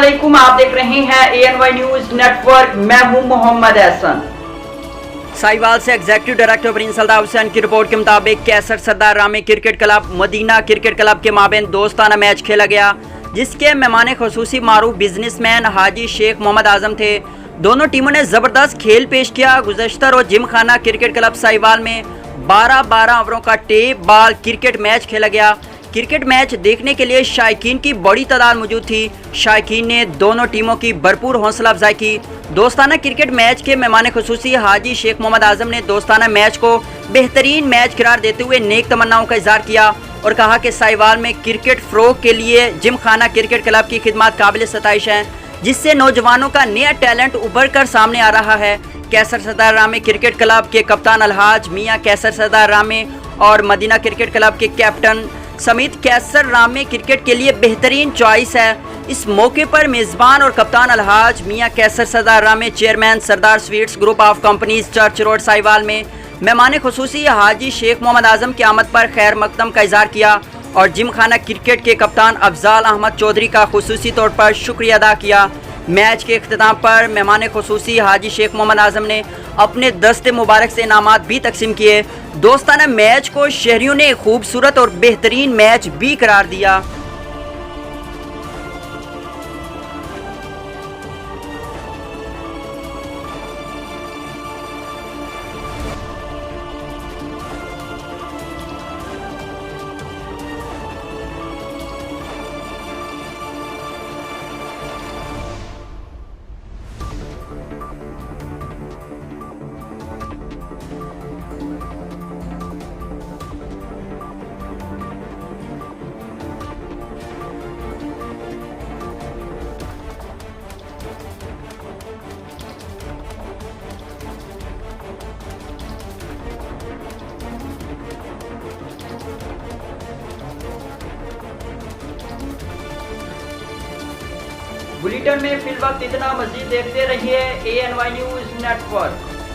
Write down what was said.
अस्सलामुअलैकुम, आप देख रहे हैं ANY न्यूज नेटवर्क। मैं हूं मोहम्मद एहसन। साहिवाल से executive director Prince Altaf Hussain की रिपोर्ट के मुताबिक Qaiser Sardar Rami cricket club Madina cricket club के माबेन दोस्ताना मैच खेला गया, जिसके मेहमान खुसूसी मारूफ बिजनेसमैन हाजी शेख मोहम्मद आजम थे। दोनों टीमों ने जबरदस्त खेल पेश किया। गुज़श्ता रोज gymkhana cricket club Sahiwal में 12-12 ओवरों का टेप बॉल क्रिकेट मैच खेला गया। क्रिकेट मैच देखने के लिए शायकीन की बड़ी तादाद मौजूद थी। शायकीन ने दोनों टीमों की भरपूर हौसला अफजाई की। दोस्ताना क्रिकेट मैच के मेहमान खुसूसी हाजी शेख मोहम्मद आजम ने दोस्ताना मैच को बेहतरीन मैच करार देते हुए नेक तमन्नाओं का इजहार किया और कहा कि साहिवाल में क्रिकेट फ़रोग के लिए जिम खाना क्रिकेट क्लब की खिदमत काबिल सताइश हैं, जिससे नौजवानों का नया टैलेंट उभर कर सामने आ रहा है। कैसर सरदार रामे क्रिकेट क्लब के कप्तान अलहाज मियाँ कैसर सरदार रामे और मदीना क्रिकेट क्लब के कैप्टन समीत कैसर रामे क्रिकेट के लिए बेहतरीन चॉइस है। इस मौके पर मेज़बान और कप्तान अलहाज मियाँ कैसर सरदार रामे chairman Sardar sweets group of companies church road Sahiwal में मेहमान खुसूसी हाजी शेख मोहम्मद आजम की आमद पर खैर मकदम का इजहार किया और जिम खाना क्रिकेट के कप्तान अफजाल अहमद चौधरी का खुसूसी तौर पर शुक्रिया अदा किया। मैच के इख्तिताम पर मेहमान खुसूसी हाजी शेख मोहम्मद आजम ने अपने दस्ते मुबारक से इनामात भी तकसीम किए। दोस्ताना मैच को शहरियों ने खूबसूरत और बेहतरीन मैच भी करार दिया। बुलेटिन में फिल वक्त इतना। मजीद देखते रहिए ANY न्यूज नेटवर्क।